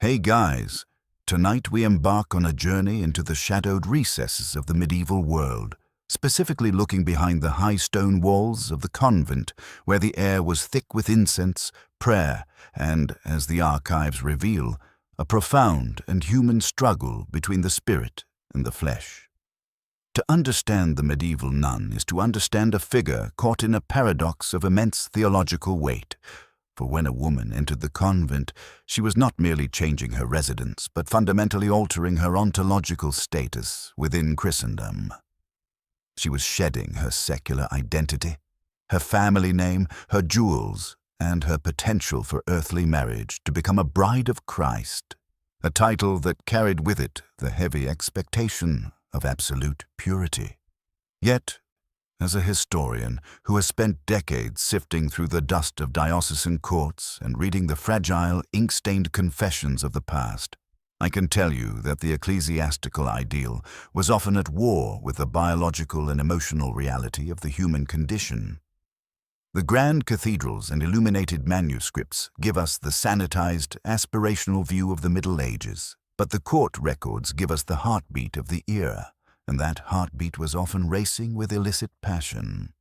Hey guys, tonight we embark on a journey into the shadowed recesses of the medieval world, specifically looking behind the high stone walls of the convent, where the air was thick with incense, prayer, and, as the archives reveal, a profound and human struggle between the spirit and the flesh. To understand the medieval nun is to understand a figure caught in a paradox of immense theological weight. For when a woman entered the convent, she was not merely changing her residence, but fundamentally altering her ontological status within Christendom. She was shedding her secular identity, her family name, her jewels, and her potential for earthly marriage to become a bride of Christ, a title that carried with it the heavy expectation of absolute purity. Yet, as a historian who has spent decades sifting through the dust of diocesan courts and reading the fragile, ink-stained confessions of the past, I can tell you that the ecclesiastical ideal was often at war with the biological and emotional reality of the human condition. The grand cathedrals and illuminated manuscripts give us the sanitized, aspirational view of the Middle Ages, but the court records give us the heartbeat of the era, and that heartbeat was often racing with illicit passion.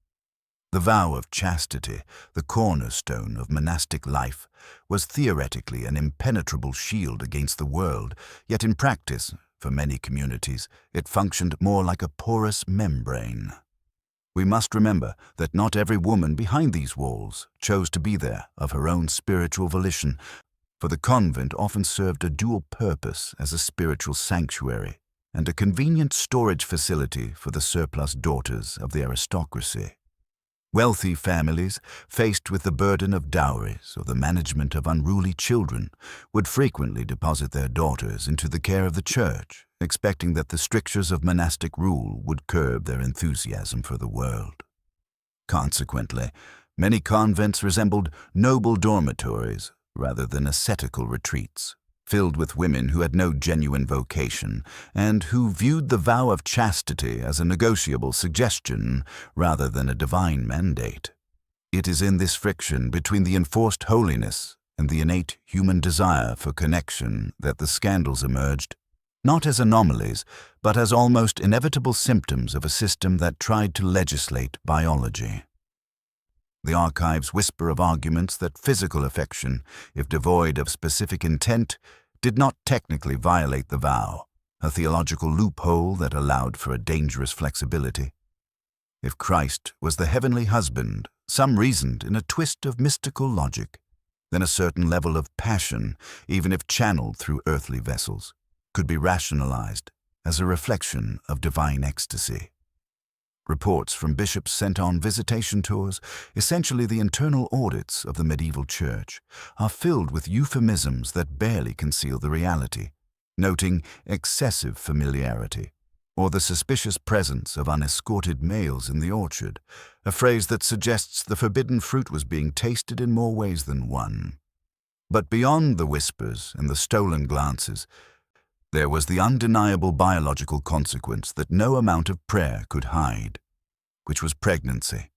The vow of chastity, the cornerstone of monastic life, was theoretically an impenetrable shield against the world, yet in practice, for many communities, it functioned more like a porous membrane. We must remember that not every woman behind these walls chose to be there of her own spiritual volition, for the convent often served a dual purpose as a spiritual sanctuary and a convenient storage facility for the surplus daughters of the aristocracy. Wealthy families, faced with the burden of dowries or the management of unruly children, would frequently deposit their daughters into the care of the church, expecting that the strictures of monastic rule would curb their enthusiasm for the world. Consequently, many convents resembled noble dormitories rather than ascetical retreats, filled with women who had no genuine vocation and who viewed the vow of chastity as a negotiable suggestion rather than a divine mandate. It is in this friction between the enforced holiness and the innate human desire for connection that the scandals emerged, not as anomalies, but as almost inevitable symptoms of a system that tried to legislate biology. The archives whisper of arguments that physical affection, if devoid of specific intent, did not technically violate the vow, a theological loophole that allowed for a dangerous flexibility. If Christ was the heavenly husband, some reasoned in a twist of mystical logic, then a certain level of passion, even if channeled through earthly vessels, could be rationalized as a reflection of divine ecstasy. Reports from bishops sent on visitation tours, essentially the internal audits of the medieval church, are filled with euphemisms that barely conceal the reality, noting excessive familiarity, or the suspicious presence of unescorted males in the orchard, a phrase that suggests the forbidden fruit was being tasted in more ways than one. But beyond the whispers and the stolen glances, there was the undeniable biological consequence that no amount of prayer could hide, which was pregnancy.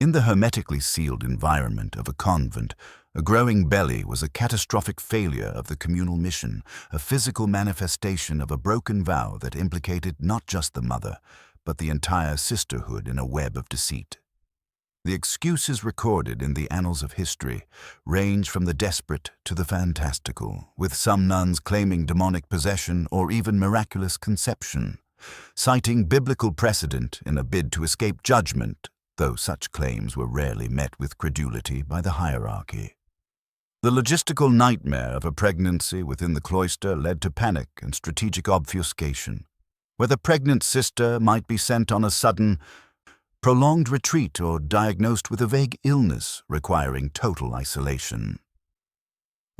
In the hermetically sealed environment of a convent, a growing belly was a catastrophic failure of the communal mission, a physical manifestation of a broken vow that implicated not just the mother, but the entire sisterhood in a web of deceit. The excuses recorded in the annals of history range from the desperate to the fantastical, with some nuns claiming demonic possession or even miraculous conception, citing biblical precedent in a bid to escape judgment, though such claims were rarely met with credulity by the hierarchy. The logistical nightmare of a pregnancy within the cloister led to panic and strategic obfuscation, where the pregnant sister might be sent on a sudden, prolonged retreat or diagnosed with a vague illness requiring total isolation.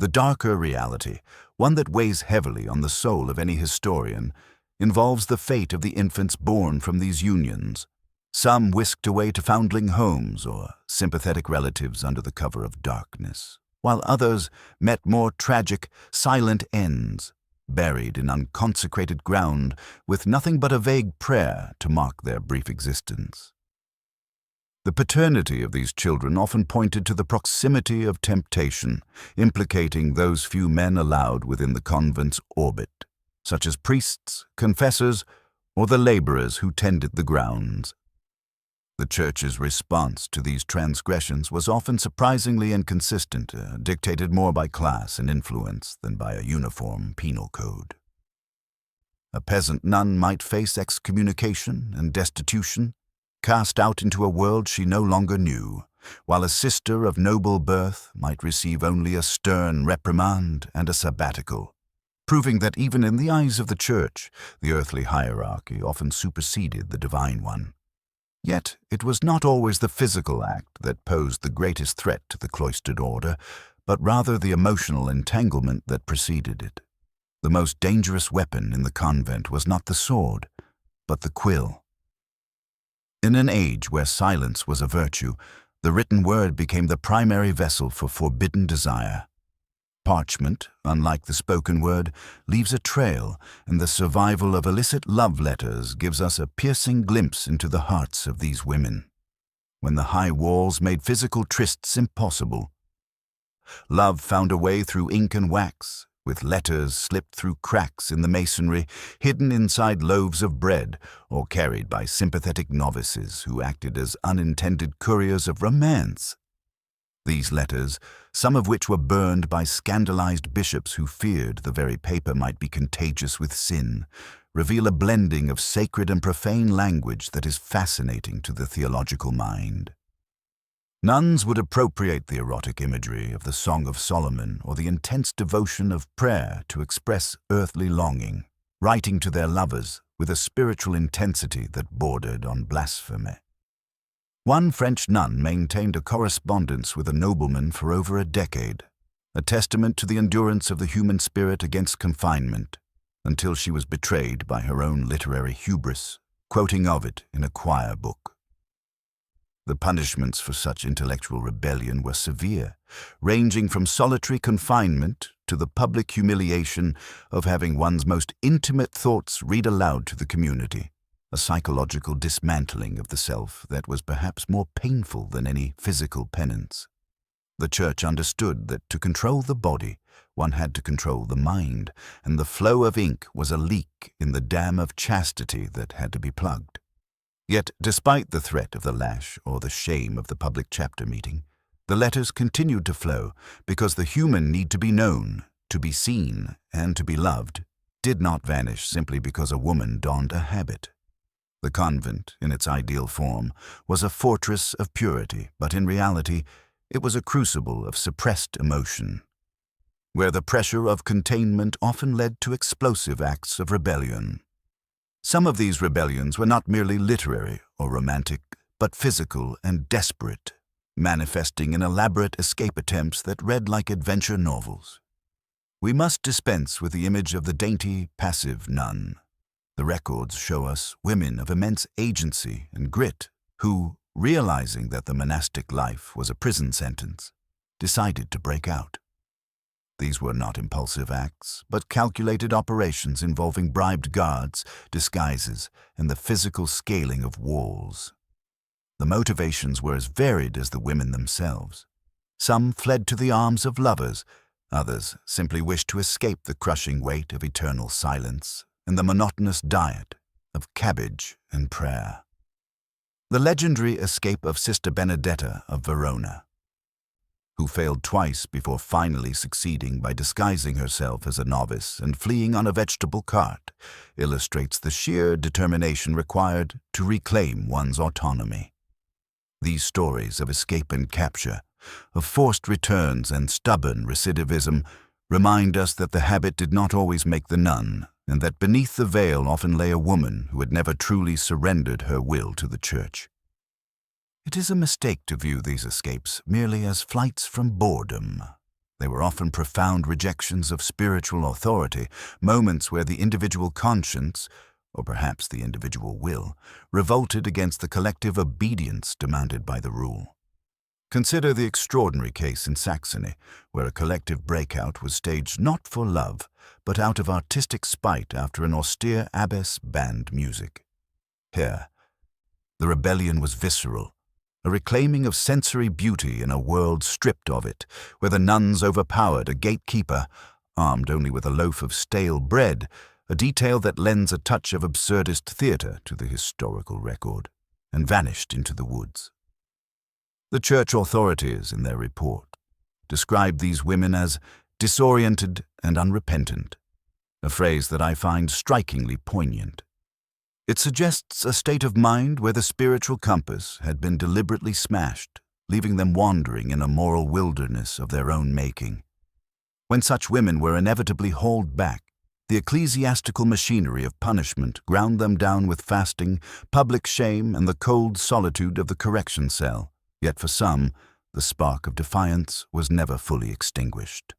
The darker reality, one that weighs heavily on the soul of any historian, involves the fate of the infants born from these unions, some whisked away to foundling homes or sympathetic relatives under the cover of darkness, while others met more tragic, silent ends, buried in unconsecrated ground with nothing but a vague prayer to mark their brief existence. The paternity of these children often pointed to the proximity of temptation, implicating those few men allowed within the convent's orbit, such as priests, confessors, or the laborers who tended the grounds. The Church's response to these transgressions was often surprisingly inconsistent, dictated more by class and influence than by a uniform penal code. A peasant nun might face excommunication and destitution, cast out into a world she no longer knew, while a sister of noble birth might receive only a stern reprimand and a sabbatical, proving that even in the eyes of the Church, the earthly hierarchy often superseded the divine one. Yet it was not always the physical act that posed the greatest threat to the cloistered order, but rather the emotional entanglement that preceded it. The most dangerous weapon in the convent was not the sword, but the quill. In an age where silence was a virtue, the written word became the primary vessel for forbidden desire. Parchment, unlike the spoken word, leaves a trail, and the survival of illicit love letters gives us a piercing glimpse into the hearts of these women. When the high walls made physical trysts impossible, love found a way through ink and wax, with letters slipped through cracks in the masonry, hidden inside loaves of bread, or carried by sympathetic novices who acted as unintended couriers of romance. These letters, some of which were burned by scandalized bishops who feared the very paper might be contagious with sin, reveal a blending of sacred and profane language that is fascinating to the theological mind. Nuns would appropriate the erotic imagery of the Song of Solomon or the intense devotion of prayer to express earthly longing, writing to their lovers with a spiritual intensity that bordered on blasphemy. One French nun maintained a correspondence with a nobleman for over a decade, a testament to the endurance of the human spirit against confinement, until she was betrayed by her own literary hubris, quoting of it in a choir book. The punishments for such intellectual rebellion were severe, ranging from solitary confinement to the public humiliation of having one's most intimate thoughts read aloud to the community, a psychological dismantling of the self that was perhaps more painful than any physical penance. The Church understood that to control the body, one had to control the mind, and the flow of ink was a leak in the dam of chastity that had to be plugged. Yet, despite the threat of the lash or the shame of the public chapter meeting, the letters continued to flow because the human need to be known, to be seen, and to be loved did not vanish simply because a woman donned a habit. The convent, in its ideal form, was a fortress of purity, but in reality, it was a crucible of suppressed emotion, where the pressure of containment often led to explosive acts of rebellion. Some of these rebellions were not merely literary or romantic, but physical and desperate, manifesting in elaborate escape attempts that read like adventure novels. We must dispense with the image of the dainty, passive nun. The records show us women of immense agency and grit who, realizing that the monastic life was a prison sentence, decided to break out. These were not impulsive acts, but calculated operations involving bribed guards, disguises, and the physical scaling of walls. The motivations were as varied as the women themselves. Some fled to the arms of lovers, others simply wished to escape the crushing weight of eternal silence and the monotonous diet of cabbage and prayer. The legendary escape of Sister Benedetta of Verona, who failed twice before finally succeeding by disguising herself as a novice and fleeing on a vegetable cart, illustrates the sheer determination required to reclaim one's autonomy. These stories of escape and capture, of forced returns and stubborn recidivism, remind us that the habit did not always make the nun, and that beneath the veil often lay a woman who had never truly surrendered her will to the Church. It is a mistake to view these escapes merely as flights from boredom. They were often profound rejections of spiritual authority, moments where the individual conscience, or perhaps the individual will, revolted against the collective obedience demanded by the rule. Consider the extraordinary case in Saxony, where a collective breakout was staged not for love, but out of artistic spite after an austere abbess banned music. Here, the rebellion was visceral, a reclaiming of sensory beauty in a world stripped of it, where the nuns overpowered a gatekeeper, armed only with a loaf of stale bread, a detail that lends a touch of absurdist theatre to the historical record, and vanished into the woods. The church authorities, in their report, described these women as disoriented and unrepentant, a phrase that I find strikingly poignant. It suggests a state of mind where the spiritual compass had been deliberately smashed, leaving them wandering in a moral wilderness of their own making. When such women were inevitably hauled back, the ecclesiastical machinery of punishment ground them down with fasting, public shame, and the cold solitude of the correction cell. Yet for some, the spark of defiance was never fully extinguished.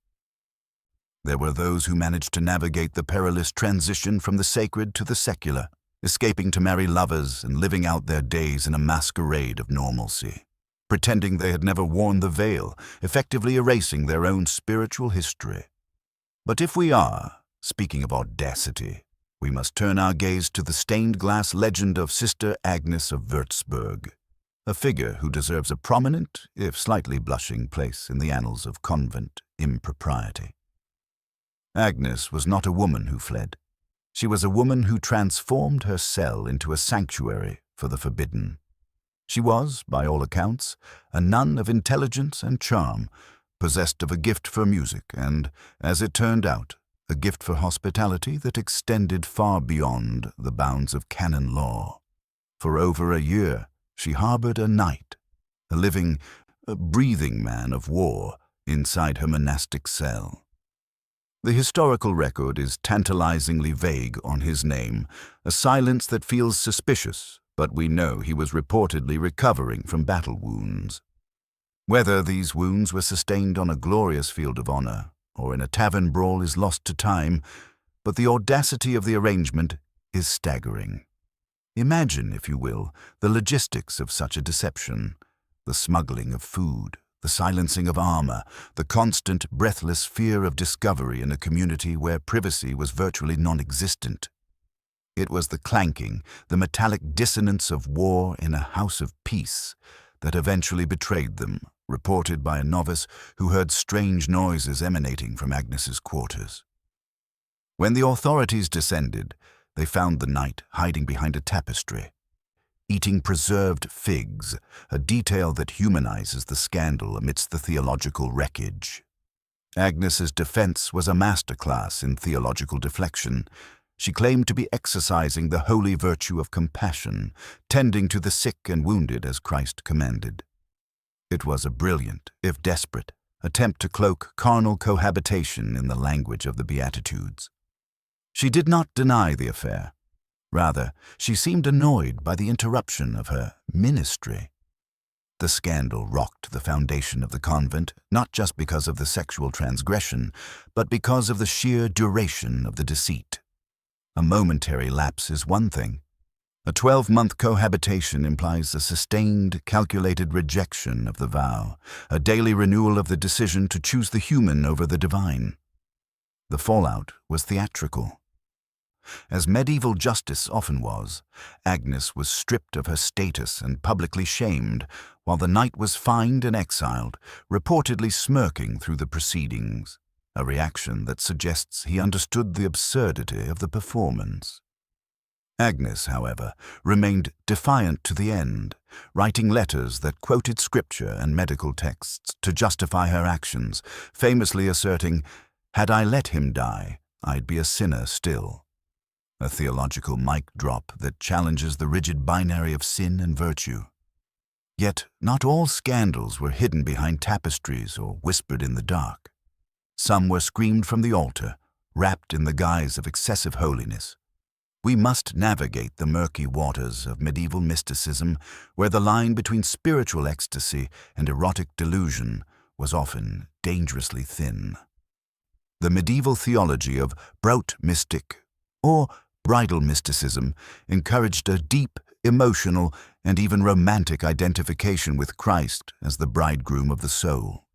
There were those who managed to navigate the perilous transition from the sacred to the secular, escaping to marry lovers and living out their days in a masquerade of normalcy, pretending they had never worn the veil, effectively erasing their own spiritual history. But if we are, speaking of audacity, we must turn our gaze to the stained-glass legend of Sister Agnes of Würzburg, a figure who deserves a prominent, if slightly blushing, place in the annals of convent impropriety. Agnes was not a woman who fled. She was a woman who transformed her cell into a sanctuary for the forbidden. She was, by all accounts, a nun of intelligence and charm, possessed of a gift for music and, as it turned out, a gift for hospitality that extended far beyond the bounds of canon law. For over a year, she harbored a knight, a living, breathing man of war, inside her monastic cell. The historical record is tantalizingly vague on his name, a silence that feels suspicious, but we know he was reportedly recovering from battle wounds. Whether these wounds were sustained on a glorious field of honor or in a tavern brawl is lost to time, but the audacity of the arrangement is staggering. Imagine, if you will, the logistics of such a deception, the smuggling of food, the silencing of armor, the constant, breathless fear of discovery in a community where privacy was virtually non-existent. It was the clanking, the metallic dissonance of war in a house of peace that eventually betrayed them, reported by a novice who heard strange noises emanating from Agnes's quarters. When the authorities descended, they found the knight hiding behind a tapestry, eating preserved figs, a detail that humanizes the scandal amidst the theological wreckage. Agnes's defense was a masterclass in theological deflection. She claimed to be exercising the holy virtue of compassion, tending to the sick and wounded as Christ commanded. It was a brilliant, if desperate, attempt to cloak carnal cohabitation in the language of the Beatitudes. She did not deny the affair. Rather, she seemed annoyed by the interruption of her ministry. The scandal rocked the foundation of the convent, not just because of the sexual transgression, but because of the sheer duration of the deceit. A momentary lapse is one thing. A 12-month cohabitation implies a sustained, calculated rejection of the vow, a daily renewal of the decision to choose the human over the divine. The fallout was theatrical. As medieval justice often was, Agnes was stripped of her status and publicly shamed, while the knight was fined and exiled, reportedly smirking through the proceedings, a reaction that suggests he understood the absurdity of the performance. Agnes, however, remained defiant to the end, writing letters that quoted scripture and medical texts to justify her actions, famously asserting, "Had I let him die, I'd be a sinner still." A theological mic drop that challenges the rigid binary of sin and virtue. Yet not all scandals were hidden behind tapestries or whispered in the dark. Some were screamed from the altar, wrapped in the guise of excessive holiness. We must navigate the murky waters of medieval mysticism, where the line between spiritual ecstasy and erotic delusion was often dangerously thin. The medieval theology of Brautmystik, or bridal mysticism, encouraged a deep, emotional, and even romantic identification with Christ as the bridegroom of the soul.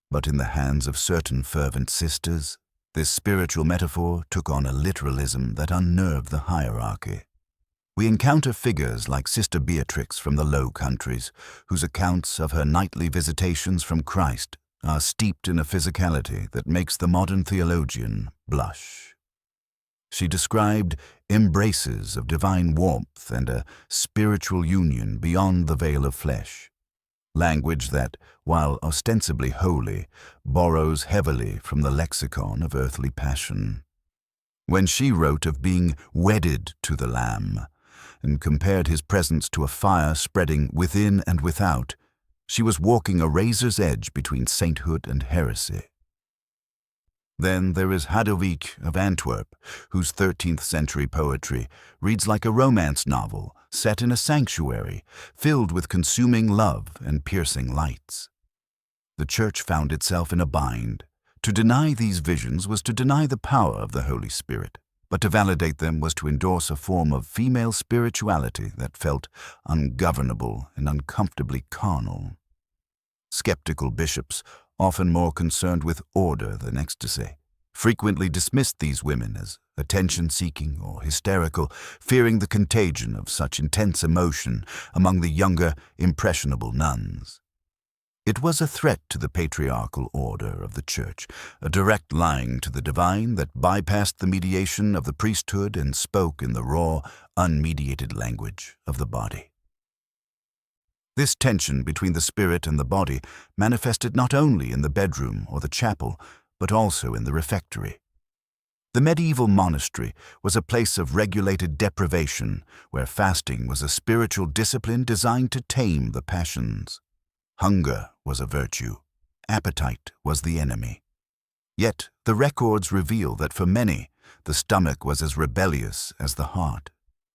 But in the hands of certain fervent sisters, this spiritual metaphor took on a literalism that unnerved the hierarchy. We encounter figures like Sister Beatrix from the Low Countries, whose accounts of her nightly visitations from Christ are steeped in a physicality that makes the modern theologian blush. She described embraces of divine warmth and a spiritual union beyond the veil of flesh, language that, while ostensibly holy, borrows heavily from the lexicon of earthly passion. When she wrote of being wedded to the Lamb and compared his presence to a fire spreading within and without, she was walking a razor's edge between sainthood and heresy. Then there is Hadovik of Antwerp, whose 13th century poetry reads like a romance novel set in a sanctuary, filled with consuming love and piercing lights. The Church found itself in a bind. To deny these visions was to deny the power of the Holy Spirit, but to validate them was to endorse a form of female spirituality that felt ungovernable and uncomfortably carnal. Skeptical bishops, often more concerned with order than ecstasy, frequently dismissed these women as attention-seeking or hysterical, fearing the contagion of such intense emotion among the younger, impressionable nuns. It was a threat to the patriarchal order of the Church, a direct line to the divine that bypassed the mediation of the priesthood and spoke in the raw, unmediated language of the body. This tension between the spirit and the body manifested not only in the bedroom or the chapel, but also in the refectory. The medieval monastery was a place of regulated deprivation, where fasting was a spiritual discipline designed to tame the passions. Hunger was a virtue. Appetite was the enemy. Yet the records reveal that for many, the stomach was as rebellious as the heart.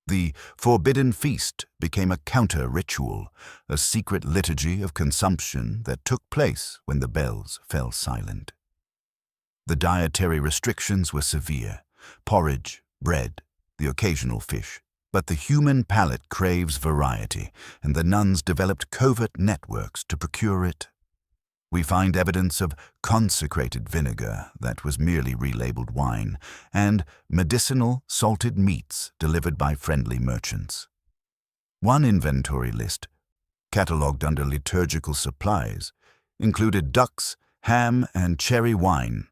The forbidden feast became a counter-ritual, a secret liturgy of consumption that took place when the bells fell silent. The dietary restrictions were severe: porridge, bread, the occasional fish. But the human palate craves variety, and the nuns developed covert networks to procure it. We find evidence of consecrated vinegar that was merely relabeled wine, and medicinal salted meats delivered by friendly merchants. One inventory list, catalogued under liturgical supplies, included ducks, ham, and cherry wine,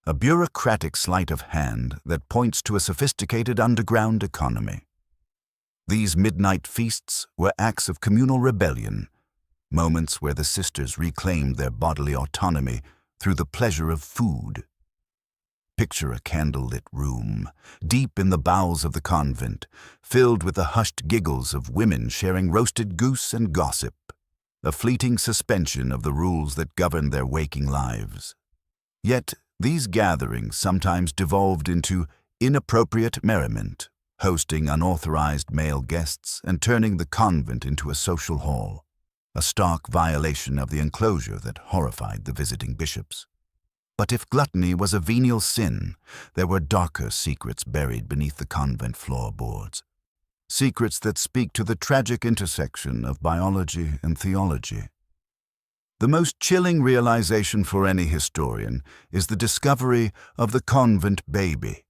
a bureaucratic sleight of hand that points to a sophisticated underground economy. These midnight feasts were acts of communal rebellion, moments where the sisters reclaimed their bodily autonomy through the pleasure of food. Picture a candle-lit room, deep in the bowels of the convent, filled with the hushed giggles of women sharing roasted goose and gossip, a fleeting suspension of the rules that governed their waking lives. Yet these gatherings sometimes devolved into inappropriate merriment, hosting unauthorized male guests and turning the convent into a social hall, a stark violation of the enclosure that horrified the visiting bishops. But if gluttony was a venial sin, there were darker secrets buried beneath the convent floorboards, secrets that speak to the tragic intersection of biology and theology. The most chilling realization for any historian is the discovery of the convent baby.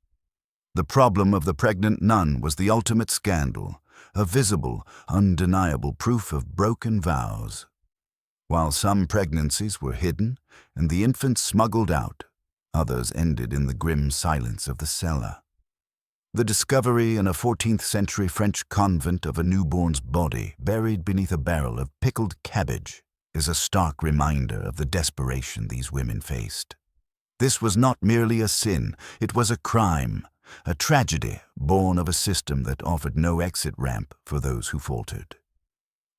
The problem of the pregnant nun was the ultimate scandal, a visible, undeniable proof of broken vows. While some pregnancies were hidden and the infants smuggled out, others ended in the grim silence of the cellar. The discovery in a 14th century French convent of a newborn's body buried beneath a barrel of pickled cabbage is a stark reminder of the desperation these women faced. This was not merely a sin, it was a crime, a tragedy born of a system that offered no exit ramp for those who faltered.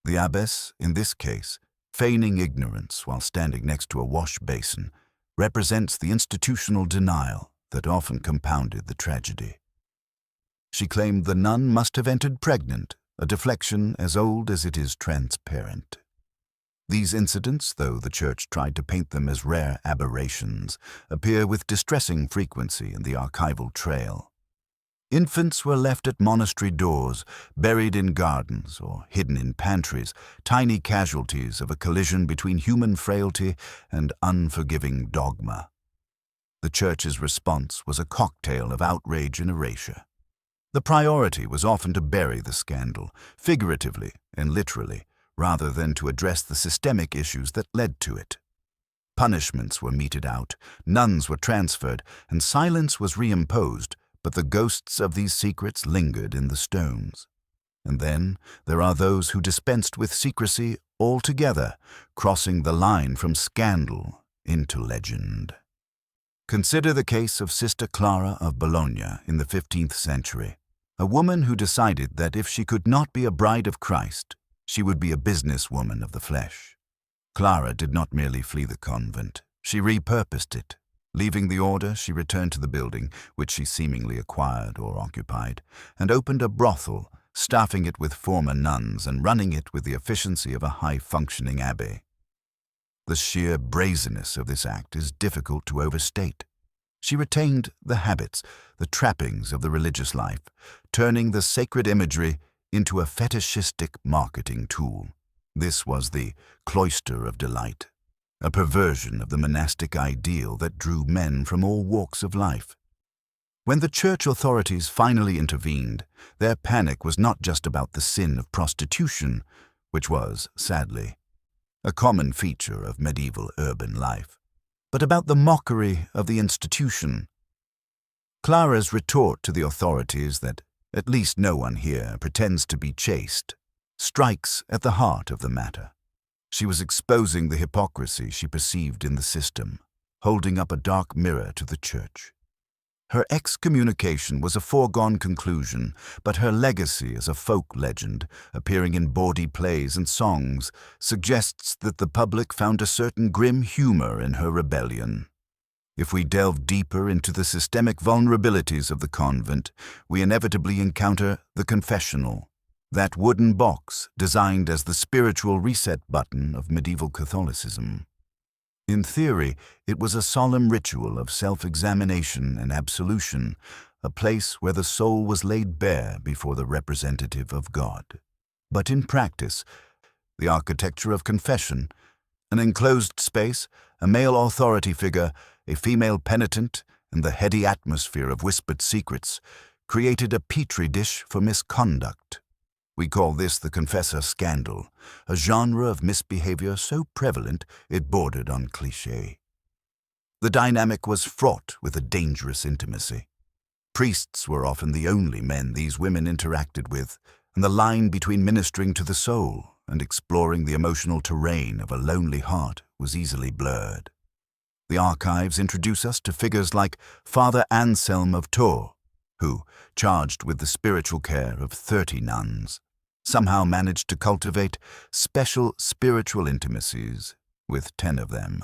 The abbess, in this case, feigning ignorance while standing next to a wash basin, represents the institutional denial that often compounded the tragedy. She claimed the nun must have entered pregnant, a deflection as old as it is transparent. These incidents, though the Church tried to paint them as rare aberrations, appear with distressing frequency in the archival trail. Infants were left at monastery doors, buried in gardens or hidden in pantries, tiny casualties of a collision between human frailty and unforgiving dogma. The Church's response was a cocktail of outrage and erasure. The priority was often to bury the scandal, figuratively and literally, rather than to address the systemic issues that led to it. Punishments were meted out, nuns were transferred, and silence was reimposed, but the ghosts of these secrets lingered in the stones. And then there are those who dispensed with secrecy altogether, crossing the line from scandal into legend. Consider the case of Sister Clara of Bologna in the 15th century, a woman who decided that if she could not be a bride of Christ, she would be a businesswoman of the flesh. Clara did not merely flee the convent, she repurposed it. Leaving the order, she returned to the building, which she seemingly acquired or occupied, and opened a brothel, staffing it with former nuns and running it with the efficiency of a high-functioning abbey. The sheer brazenness of this act is difficult to overstate. She retained the habits, the trappings of the religious life, turning the sacred imagery into a fetishistic marketing tool. This was the cloister of delight, a perversion of the monastic ideal that drew men from all walks of life. When the church authorities finally intervened, their panic was not just about the sin of prostitution, which was, sadly, a common feature of medieval urban life, but about the mockery of the institution. Clara's retort to the authorities that at least no one here pretends to be chaste strikes at the heart of the matter. She was exposing the hypocrisy she perceived in the system, holding up a dark mirror to the church. Her excommunication was a foregone conclusion, but her legacy as a folk legend, appearing in bawdy plays and songs, suggests that the public found a certain grim humor in her rebellion. If we delve deeper into the systemic vulnerabilities of the convent, we inevitably encounter the confessional, that wooden box designed as the spiritual reset button of medieval Catholicism. In theory, it was a solemn ritual of self-examination and absolution, a place where the soul was laid bare before the representative of God. But in practice, the architecture of confession, an enclosed space, a male authority figure, a female penitent, and the heady atmosphere of whispered secrets, created a petri dish for misconduct. We call this the confessor scandal, a genre of misbehavior so prevalent it bordered on cliché. The dynamic was fraught with a dangerous intimacy. Priests were often the only men these women interacted with, and the line between ministering to the soul and exploring the emotional terrain of a lonely heart was easily blurred. The archives introduce us to figures like Father Anselm of Tours, who, charged with the spiritual care of 30 nuns, somehow managed to cultivate special spiritual intimacies with 10 of them.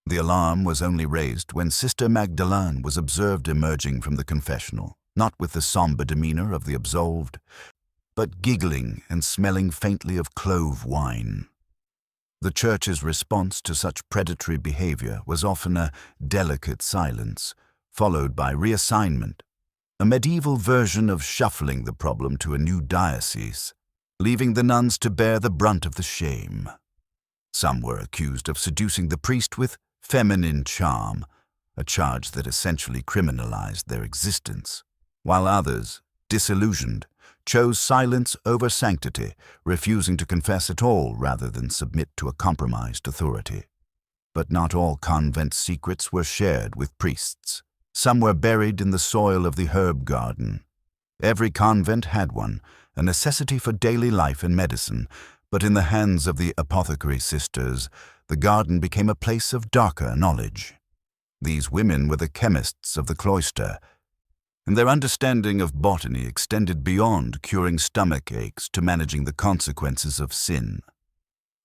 The alarm was only raised when Sister Magdalene was observed emerging from the confessional, not with the somber demeanor of the absolved, but giggling and smelling faintly of clove wine. The Church's response to such predatory behavior was often a delicate silence, followed by reassignment, a medieval version of shuffling the problem to a new diocese, leaving the nuns to bear the brunt of the shame. Some were accused of seducing the priest with feminine charm, a charge that essentially criminalized their existence, while others, disillusioned, chose silence over sanctity, refusing to confess at all rather than submit to a compromised authority. But not all convent secrets were shared with priests. Some were buried in the soil of the herb garden. Every convent had one, a necessity for daily life and medicine, but in the hands of the apothecary sisters, the garden became a place of darker knowledge. These women were the chemists of the cloister, and their understanding of botany extended beyond curing stomach aches to managing the consequences of sin.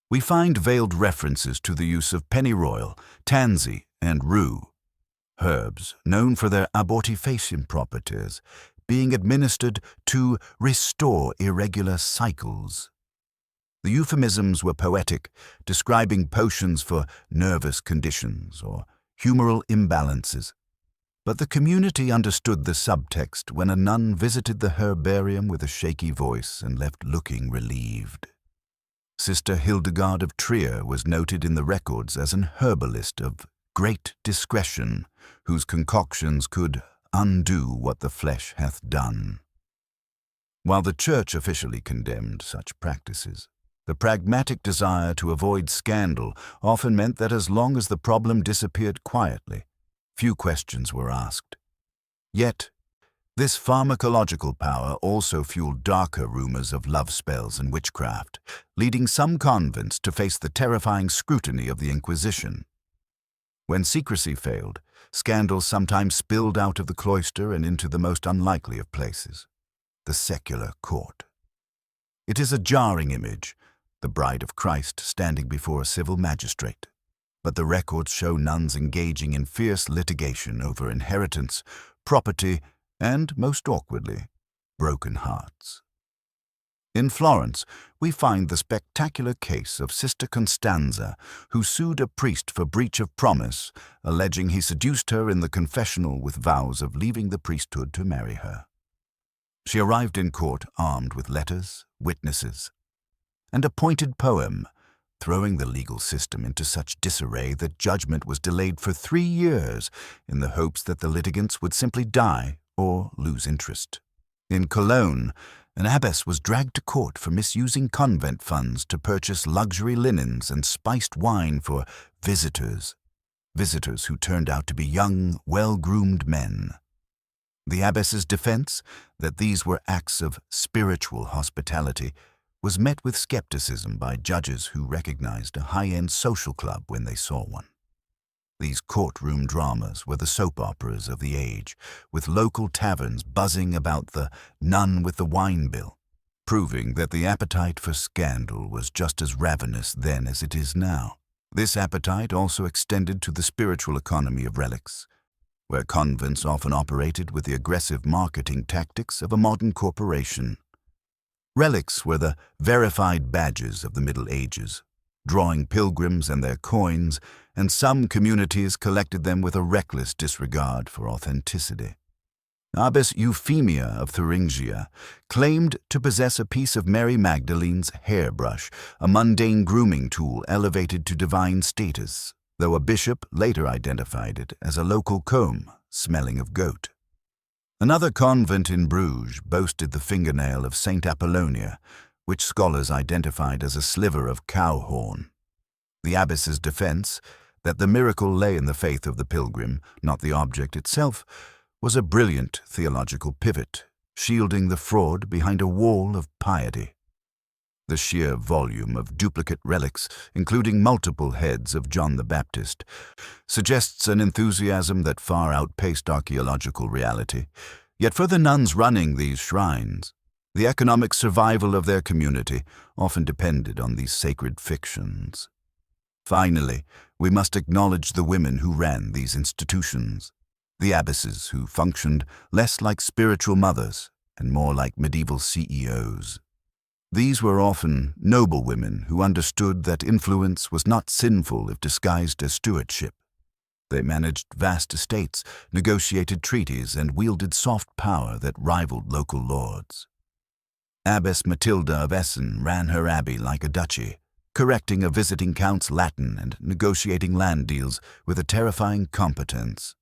We find veiled references to the use of pennyroyal, tansy, and rue, herbs known for their abortifacient properties, being administered to restore irregular cycles. The euphemisms were poetic, describing potions for nervous conditions or humoral imbalances. But the community understood the subtext when a nun visited the herbarium with a shaky voice and left looking relieved. Sister Hildegard of Trier was noted in the records as an herbalist of great discretion, whose concoctions could undo what the flesh hath done. While the Church officially condemned such practices, the pragmatic desire to avoid scandal often meant that as long as the problem disappeared quietly, few questions were asked. Yet, this pharmacological power also fueled darker rumors of love spells and witchcraft, leading some convents to face the terrifying scrutiny of the Inquisition. When secrecy failed, scandals sometimes spilled out of the cloister and into the most unlikely of places, the secular court. It is a jarring image, the bride of Christ standing before a civil magistrate, but the records show nuns engaging in fierce litigation over inheritance, property, and, most awkwardly, broken hearts. In Florence, we find the spectacular case of Sister Constanza, who sued a priest for breach of promise, alleging he seduced her in the confessional with vows of leaving the priesthood to marry her. She arrived in court armed with letters, witnesses, and a pointed poem, throwing the legal system into such disarray that judgment was delayed for 3 years in the hopes that the litigants would simply die or lose interest. In Cologne, an abbess was dragged to court for misusing convent funds to purchase luxury linens and spiced wine for visitors who turned out to be young, well-groomed men. The abbess's defense, that these were acts of spiritual hospitality, was met with skepticism by judges who recognized a high-end social club when they saw one. These courtroom dramas were the soap operas of the age, with local taverns buzzing about the nun with the wine bill, proving that the appetite for scandal was just as ravenous then as it is now. This appetite also extended to the spiritual economy of relics, where convents often operated with the aggressive marketing tactics of a modern corporation. Relics were the verified badges of the Middle Ages, drawing pilgrims and their coins, and some communities collected them with a reckless disregard for authenticity. Abbess Euphemia of Thuringia claimed to possess a piece of Mary Magdalene's hairbrush, a mundane grooming tool elevated to divine status, though a bishop later identified it as a local comb smelling of goat. Another convent in Bruges boasted the fingernail of Saint Apollonia, which scholars identified as a sliver of cow horn. The abbess's defense, that the miracle lay in the faith of the pilgrim, not the object itself, was a brilliant theological pivot, shielding the fraud behind a wall of piety. The sheer volume of duplicate relics, including multiple heads of John the Baptist, suggests an enthusiasm that far outpaced archaeological reality. Yet for the nuns running these shrines, the economic survival of their community often depended on these sacred fictions. Finally, we must acknowledge the women who ran these institutions, the abbesses who functioned less like spiritual mothers and more like medieval CEOs. These were often noble women who understood that influence was not sinful if disguised as stewardship. They managed vast estates, negotiated treaties, and wielded soft power that rivaled local lords. Abbess Matilda of Essen ran her abbey like a duchy, correcting a visiting count's Latin and negotiating land deals with a terrifying competence.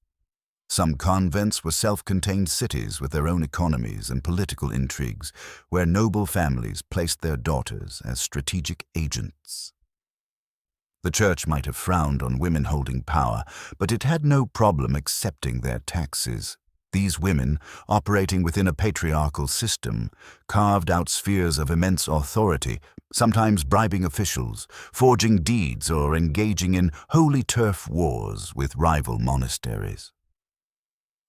Some convents were self-contained cities with their own economies and political intrigues, where noble families placed their daughters as strategic agents. The Church might have frowned on women holding power, but it had no problem accepting their taxes. These women, operating within a patriarchal system, carved out spheres of immense authority, sometimes bribing officials, forging deeds, or engaging in holy turf wars with rival monasteries.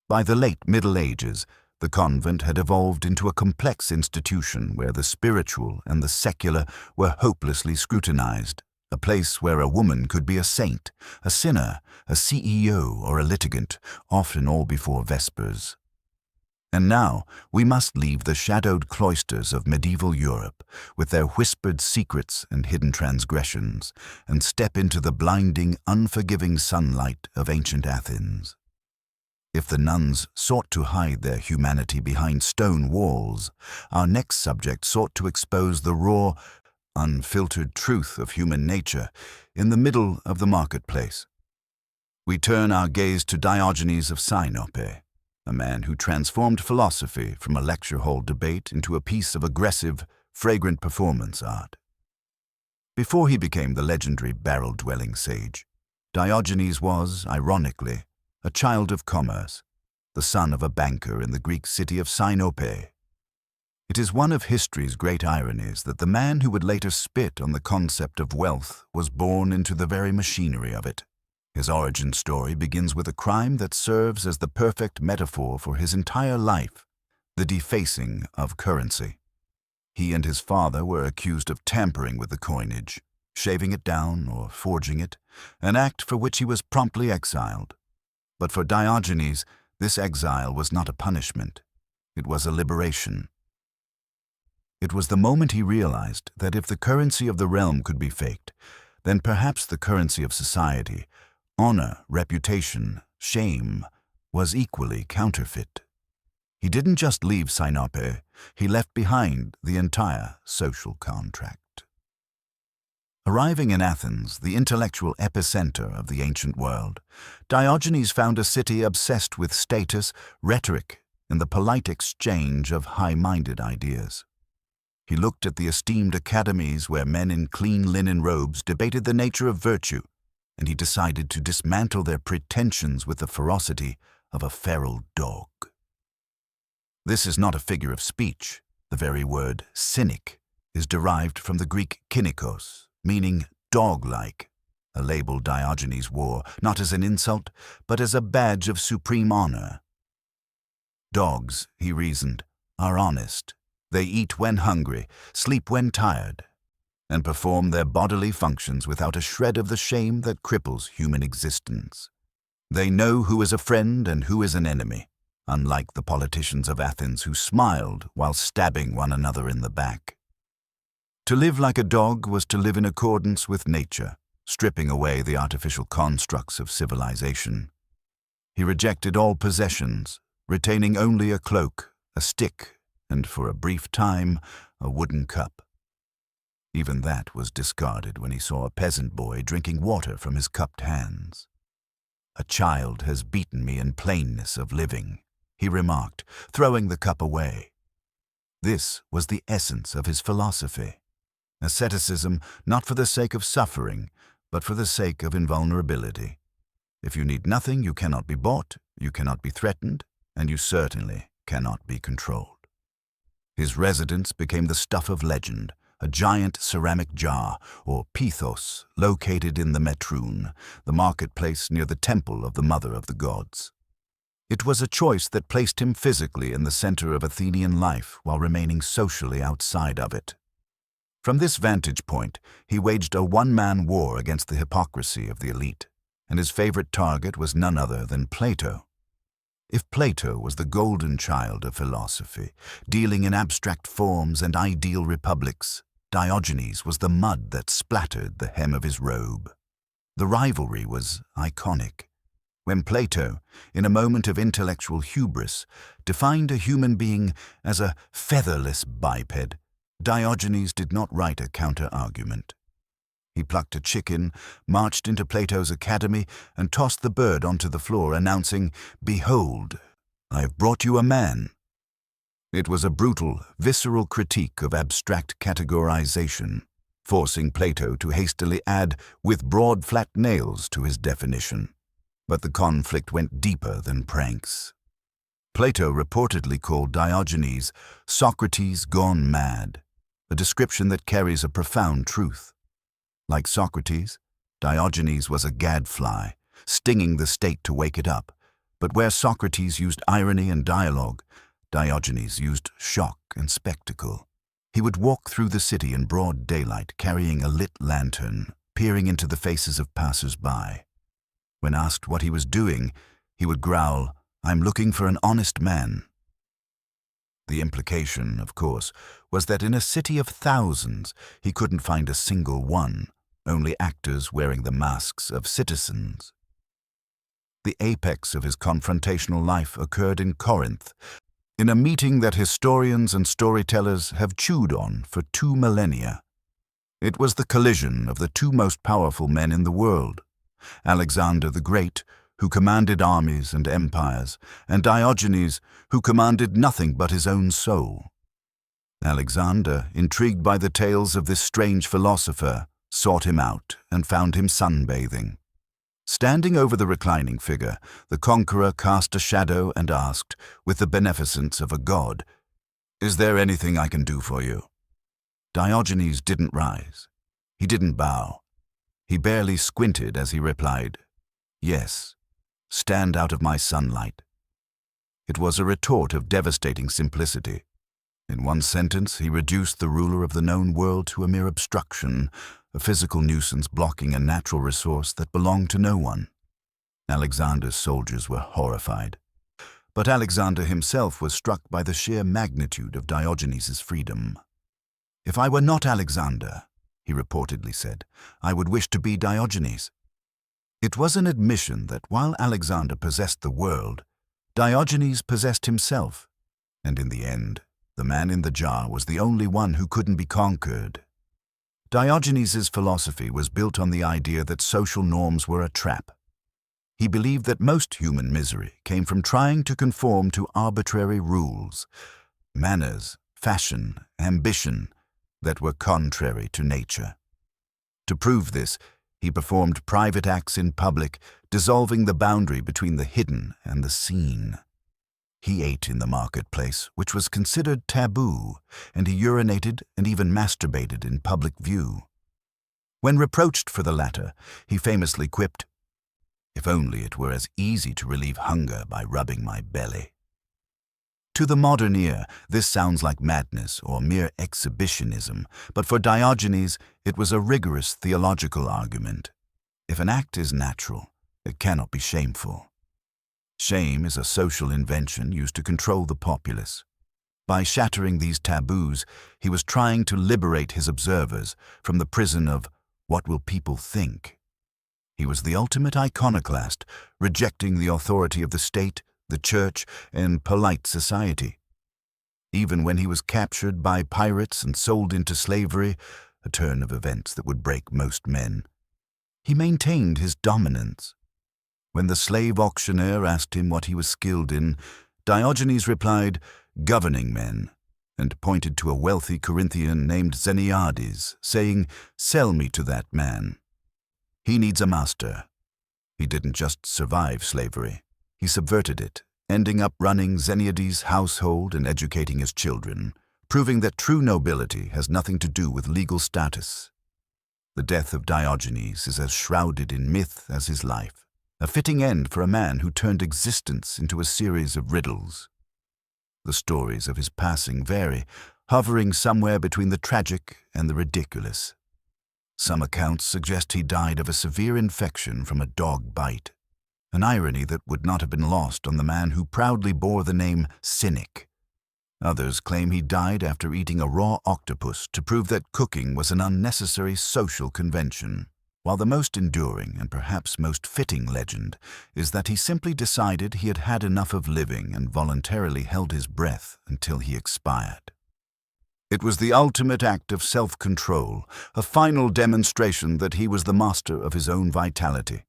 By the late Middle Ages, the convent had evolved into a complex institution where the spiritual and the secular were hopelessly scrutinized, a place where a woman could be a saint, a sinner, a CEO, or a litigant, often all before Vespers. And now we must leave the shadowed cloisters of medieval Europe, with their whispered secrets and hidden transgressions, and step into the blinding, unforgiving sunlight of ancient Athens. If the nuns sought to hide their humanity behind stone walls, our next subject sought to expose the raw, unfiltered truth of human nature in the middle of the marketplace. We turn our gaze to Diogenes of Sinope, a man who transformed philosophy from a lecture hall debate into a piece of aggressive, fragrant performance art. Before he became the legendary barrel-dwelling sage, Diogenes was, ironically, a child of commerce, the son of a banker in the Greek city of Sinope. It is one of history's great ironies that the man who would later spit on the concept of wealth was born into the very machinery of it. His origin story begins with a crime that serves as the perfect metaphor for his entire life, the defacing of currency. He and his father were accused of tampering with the coinage, shaving it down or forging it, an act for which he was promptly exiled. But for Diogenes, this exile was not a punishment. It was a liberation. It was the moment he realized that if the currency of the realm could be faked, then perhaps the currency of society, honor, reputation, shame, was equally counterfeit. He didn't just leave Sinope, he left behind the entire social contract. Arriving in Athens, the intellectual epicenter of the ancient world, Diogenes found a city obsessed with status, rhetoric, and the polite exchange of high-minded ideas. He looked at the esteemed academies where men in clean linen robes debated the nature of virtue, and he decided to dismantle their pretensions with the ferocity of a feral dog. This is not a figure of speech. The very word cynic is derived from the Greek kynikos, meaning dog-like, a label Diogenes wore not as an insult, but as a badge of supreme honor. Dogs, he reasoned, are honest. They eat when hungry, sleep when tired, and perform their bodily functions without a shred of the shame that cripples human existence. They know who is a friend and who is an enemy, unlike the politicians of Athens who smiled while stabbing one another in the back. To live like a dog was to live in accordance with nature, stripping away the artificial constructs of civilization. He rejected all possessions, retaining only a cloak, a stick, and for a brief time, a wooden cup. Even that was discarded when he saw a peasant boy drinking water from his cupped hands. "A child has beaten me in plainness of living," he remarked, throwing the cup away. This was the essence of his philosophy. Asceticism not for the sake of suffering, but for the sake of invulnerability. If you need nothing, you cannot be bought, you cannot be threatened, and you certainly cannot be controlled. His residence became the stuff of legend, a giant ceramic jar, or pithos, located in the Metroon, the marketplace near the temple of the Mother of the Gods. It was a choice that placed him physically in the center of Athenian life while remaining socially outside of it. From this vantage point, he waged a one-man war against the hypocrisy of the elite, and his favorite target was none other than Plato. If Plato was the golden child of philosophy, dealing in abstract forms and ideal republics, Diogenes was the mud that splattered the hem of his robe. The rivalry was iconic. When Plato, in a moment of intellectual hubris, defined a human being as a featherless biped, Diogenes did not write a counter-argument. He plucked a chicken, marched into Plato's academy, and tossed the bird onto the floor, announcing, "Behold, I have brought you a man." It was a brutal, visceral critique of abstract categorization, forcing Plato to hastily add "with broad flat nails" to his definition. But the conflict went deeper than pranks. Plato reportedly called Diogenes Socrates gone mad, a description that carries a profound truth. Like Socrates, Diogenes was a gadfly, stinging the state to wake it up. But where Socrates used irony and dialogue, Diogenes used shock and spectacle. He would walk through the city in broad daylight, carrying a lit lantern, peering into the faces of passers-by. When asked what he was doing, he would growl, "I'm looking for an honest man." The implication, of course, was that in a city of thousands, he couldn't find a single one, only actors wearing the masks of citizens. The apex of his confrontational life occurred in Corinth, in a meeting that historians and storytellers have chewed on for 2 millennia. It was the collision of the 2 most powerful men in the world, Alexander the Great, who commanded armies and empires, and Diogenes, who commanded nothing but his own soul. Alexander, intrigued by the tales of this strange philosopher, sought him out and found him sunbathing. Standing over the reclining figure, the conqueror cast a shadow and asked, with the beneficence of a god, "Is there anything I can do for you?" Diogenes didn't rise. He didn't bow. He barely squinted as he replied, "Yes, stand out of my sunlight." It was a retort of devastating simplicity. In one sentence, he reduced the ruler of the known world to a mere obstruction, a physical nuisance blocking a natural resource that belonged to no one. Alexander's soldiers were horrified. But Alexander himself was struck by the sheer magnitude of Diogenes' freedom. "If I were not Alexander," he reportedly said, "I would wish to be Diogenes." It was an admission that while Alexander possessed the world, Diogenes possessed himself, and in the end, the man in the jar was the only one who couldn't be conquered. Diogenes' philosophy was built on the idea that social norms were a trap. He believed that most human misery came from trying to conform to arbitrary rules, manners, fashion, ambition, that were contrary to nature. To prove this, he performed private acts in public, dissolving the boundary between the hidden and the seen. He ate in the marketplace, which was considered taboo, and he urinated and even masturbated in public view. When reproached for the latter, he famously quipped, "If only it were as easy to relieve hunger by rubbing my belly." To the modern ear, this sounds like madness or mere exhibitionism, but for Diogenes, it was a rigorous theological argument. If an act is natural, it cannot be shameful. Shame is a social invention used to control the populace. By shattering these taboos, he was trying to liberate his observers from the prison of "what will people think?" He was the ultimate iconoclast, rejecting the authority of the state, the church, and polite society. Even when he was captured by pirates and sold into slavery, a turn of events that would break most men, he maintained his dominance. When the slave auctioneer asked him what he was skilled in, Diogenes replied, "Governing men," and pointed to a wealthy Corinthian named Xeniades, saying, "Sell me to that man. He needs a master." He didn't just survive slavery. He subverted it, ending up running Xeniades' household and educating his children, proving that true nobility has nothing to do with legal status. The death of Diogenes is as shrouded in myth as his life, a fitting end for a man who turned existence into a series of riddles. The stories of his passing vary, hovering somewhere between the tragic and the ridiculous. Some accounts suggest he died of a severe infection from a dog bite, an irony that would not have been lost on the man who proudly bore the name Cynic. Others claim he died after eating a raw octopus to prove that cooking was an unnecessary social convention, while the most enduring and perhaps most fitting legend is that he simply decided he had had enough of living and voluntarily held his breath until he expired. It was the ultimate act of self-control, a final demonstration that he was the master of his own vitality.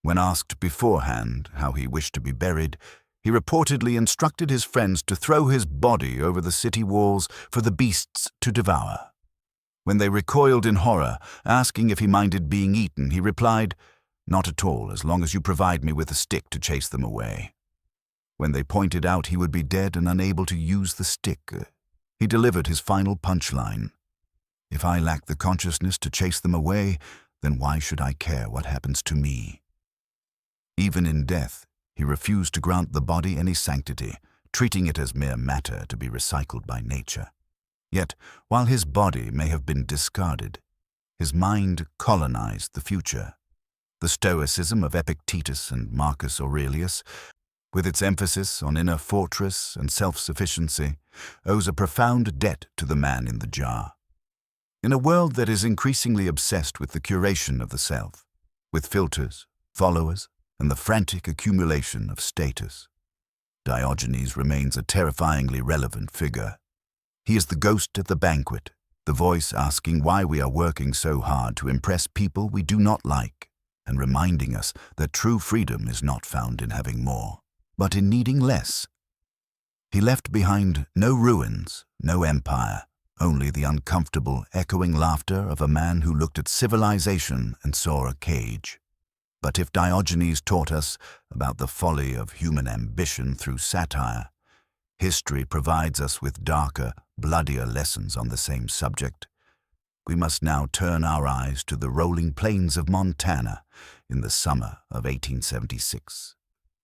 When asked beforehand how he wished to be buried, he reportedly instructed his friends to throw his body over the city walls for the beasts to devour. When they recoiled in horror, asking if he minded being eaten, he replied, "Not at all, as long as you provide me with a stick to chase them away." When they pointed out he would be dead and unable to use the stick, he delivered his final punchline, "If I lack the consciousness to chase them away, then why should I care what happens to me?" Even in death, he refused to grant the body any sanctity, treating it as mere matter to be recycled by nature. Yet, while his body may have been discarded, his mind colonized the future. The stoicism of Epictetus and Marcus Aurelius, with its emphasis on inner fortress and self-sufficiency, owes a profound debt to the man in the jar. In a world that is increasingly obsessed with the curation of the self, with filters, followers, and the frantic accumulation of status, Diogenes remains a terrifyingly relevant figure. He is the ghost at the banquet, the voice asking why we are working so hard to impress people we do not like. and reminding us that true freedom is not found in having more, but in needing less. He left behind no ruins, no empire, only the uncomfortable, echoing laughter of a man who looked at civilization and saw a cage. But if Diogenes taught us about the folly of human ambition through satire, history provides us with darker, bloodier lessons on the same subject. We must now turn our eyes to the rolling plains of Montana in the summer of 1876,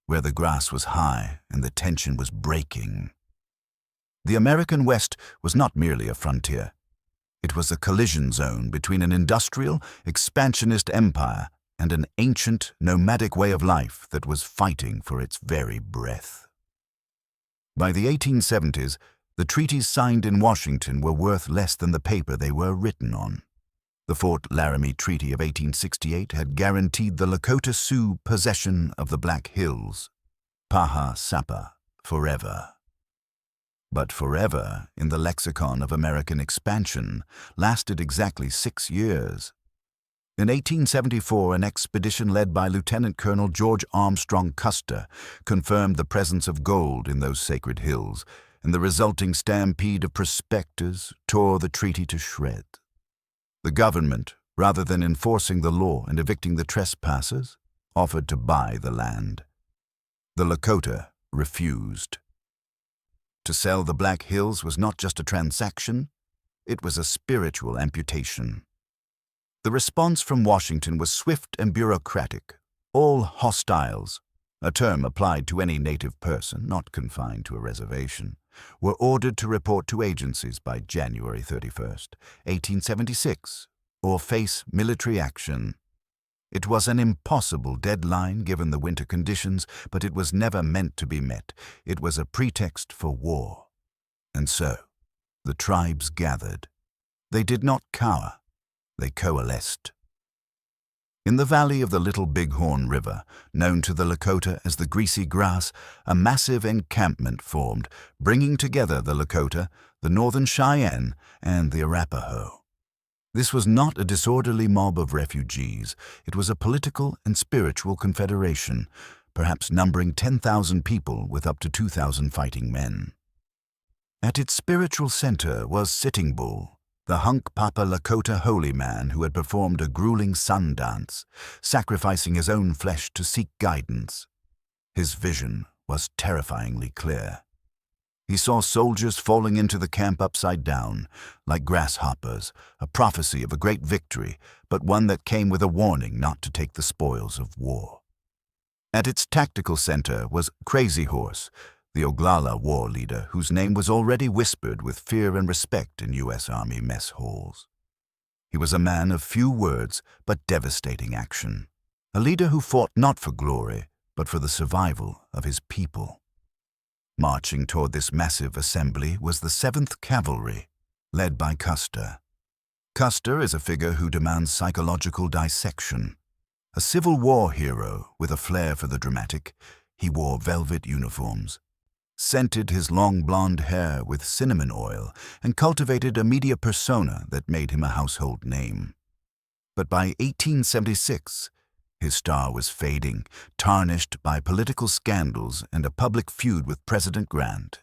where the grass was high and the tension was breaking. The American West was not merely a frontier. It was a collision zone between an industrial, expansionist empire and an ancient, nomadic way of life that was fighting for its very breath. By the 1870s, the treaties signed in Washington were worth less than the paper they were written on. The Fort Laramie Treaty of 1868 had guaranteed the Lakota Sioux possession of the Black Hills, Paha Sapa, forever. But forever, in the lexicon of American expansion, lasted exactly 6 years. In 1874, an expedition led by Lieutenant Colonel George Armstrong Custer confirmed the presence of gold in those sacred hills, and the resulting stampede of prospectors tore the treaty to shreds. The government, rather than enforcing the law and evicting the trespassers, offered to buy the land. The Lakota refused. To sell the Black Hills was not just a transaction, it was a spiritual amputation. The response from Washington was swift and bureaucratic. All hostiles, a term applied to any native person not confined to a reservation, were ordered to report to agencies by January 31st, 1876, or face military action. It was an impossible deadline given the winter conditions, but it was never meant to be met. It was a pretext for war. And so, the tribes gathered. They did not cower. They coalesced. In the valley of the Little Bighorn River, known to the Lakota as the Greasy Grass, a massive encampment formed, bringing together the Lakota, the Northern Cheyenne, and the Arapaho. This was not a disorderly mob of refugees. It was a political and spiritual confederation, perhaps numbering 10,000 people with up to 2,000 fighting men. At its spiritual center was Sitting Bull, the Hunkpapa Lakota holy man who had performed a grueling sun dance, sacrificing his own flesh to seek guidance. His vision was terrifyingly clear. He saw soldiers falling into the camp upside down, like grasshoppers, a prophecy of a great victory, but one that came with a warning not to take the spoils of war. At its tactical center was Crazy Horse, the Oglala war leader whose name was already whispered with fear and respect in U.S. Army mess halls. He was a man of few words but devastating action, a leader who fought not for glory but for the survival of his people. Marching toward this massive assembly was the 7th Cavalry, led by Custer. Custer is a figure who demands psychological dissection. A Civil War hero with a flair for the dramatic, he wore velvet uniforms, scented his long blonde hair with cinnamon oil, and cultivated a media persona that made him a household name. But by 1876, his star was fading, tarnished by political scandals and a public feud with President Grant.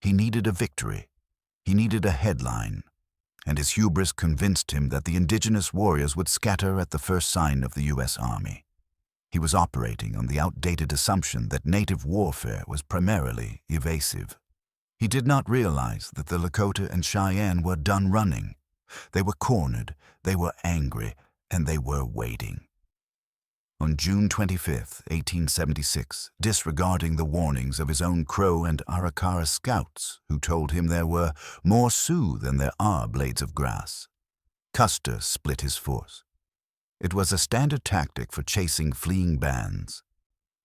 He needed a victory. He needed a headline. And his hubris convinced him that the indigenous warriors would scatter at the first sign of the U.S. Army. He was operating on the outdated assumption that native warfare was primarily evasive. He did not realize that the Lakota and Cheyenne were done running. They were cornered, they were angry, and they were waiting. On June 25, 1876, disregarding the warnings of his own Crow and Arikara scouts, who told him there were more Sioux than there are blades of grass, Custer split his force. It was a standard tactic for chasing fleeing bands,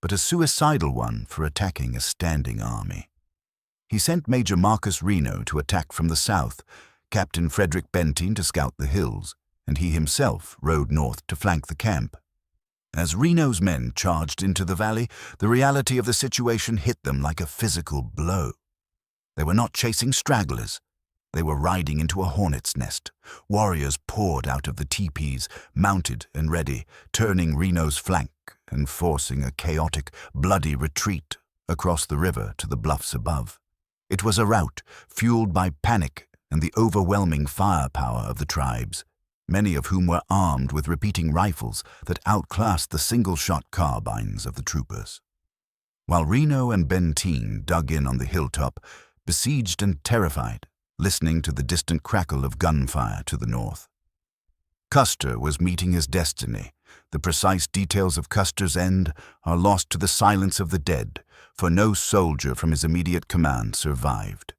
but a suicidal one for attacking a standing army. He sent Major Marcus Reno to attack from the south, Captain Frederick Benteen to scout the hills, and he himself rode north to flank the camp. As Reno's men charged into the valley, the reality of the situation hit them like a physical blow. They were not chasing stragglers. They were riding into a hornet's nest. Warriors poured out of the teepees, mounted and ready, turning Reno's flank and forcing a chaotic, bloody retreat across the river to the bluffs above. It was a rout fueled by panic and the overwhelming firepower of the tribes, many of whom were armed with repeating rifles that outclassed the single-shot carbines of the troopers. While Reno and Benteen dug in on the hilltop, besieged and terrified, listening to the distant crackle of gunfire to the north. Custer was meeting his destiny. The precise details of Custer's end are lost to the silence of the dead, for no soldier from his immediate command survived.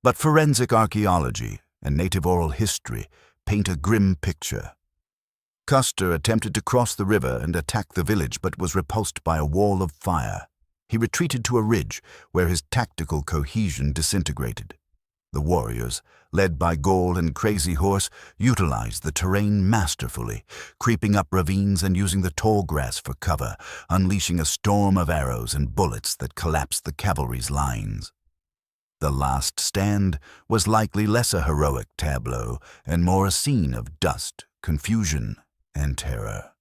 But forensic archaeology and native oral history paint a grim picture. Custer attempted to cross the river and attack the village, but was repulsed by a wall of fire. He retreated to a ridge where his tactical cohesion disintegrated. The warriors, led by Gold and Crazy Horse, utilized the terrain masterfully, creeping up ravines and using the tall grass for cover, unleashing a storm of arrows and bullets that collapsed the cavalry's lines. The last stand was likely less a heroic tableau and more a scene of dust, confusion, and terror.